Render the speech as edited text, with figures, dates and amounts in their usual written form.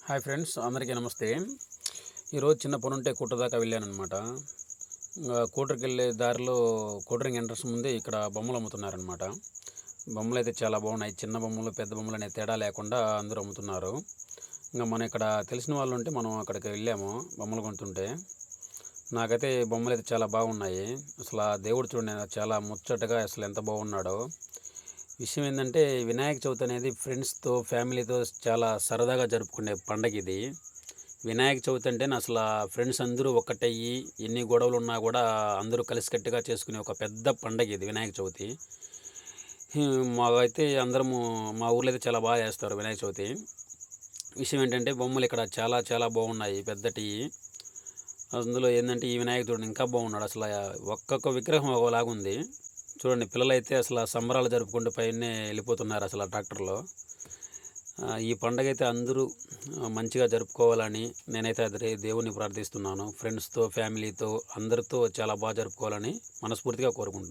Hi friends, అందరికీ నమస్తే. ఈరోజు చిన్న పని ఉంటే కోటర్ దాకా వెళ్ళాననమాట. కోటర్కి వెళ్ళే దారిలో కోటరింగ్ ఎంట్రన్స్ ముందే ఇక్కడ బొమ్మలు అమ్ముతున్నారనమాట. బొమ్మలు అయితే చాలా బాగున్నాయి. చిన్న బొమ్మలు, పెద్ద బొమ్మలు అనే తేడా లేకుండా అందరూ అమ్ముతున్నారు. మనం ఇక్కడ తెలిసిన వాళ్ళు ఉంటే మనం అక్కడికి వెళ్ళాము బొమ్మలు కొంటుంటే. నాకైతే బొమ్మలు అయితే చాలా బాగున్నాయి. అసలు ఆ దేవుడు చూడండి చాలా ముచ్చటగా అసలు ఎంత బాగున్నాడో. విషయం ఏంటంటే, వినాయక చవితి అనేది ఫ్రెండ్స్‌తో, ఫ్యామిలీతో చాలా సరదాగా జరుపుకునే పండగ ఇది. వినాయక చవితి అంటేనే అసల ఫ్రెండ్స్ అందరూ ఒక్కటయ్యి, ఎన్ని గొడవలున్నా గూడా అందరూ కలిసికట్టుగా చేసుకునే ఒక పెద్ద పండగ ఇది వినాయక చవితి. మాకైతే అందరము మా ఊర్లో అయితే చాలా బాగా చేస్తారు వినాయక చవితి. విషయం ఏంటంటే, బొమ్మలు ఇక్కడ చాలా చాలా బాగున్నాయి పెద్దటియి. అందులో ఏందంటే, ఈ వినాయకుడు ఇంకా బాగున్నాడు. ఒక్కొక్క విగ్రహం ఒకలాగుంది. చూడండి, పిల్లలైతే అసలు సంబరాలు జరుపుకుంటూ పైనే వెళ్ళిపోతున్నారు అసలు ట్రాక్టర్‌లో. ఈ పండగైతే అందరూ మంచిగా జరుపుకోవాలని నేనైతే దేవుడిని ప్రార్థిస్తున్నాను. ఫ్రెండ్స్‌తో, ఫ్యామిలీతో అందరితో చాలా జరుపుకోవాలని మనస్ఫూర్తిగా కోరుకుంటున్నాను.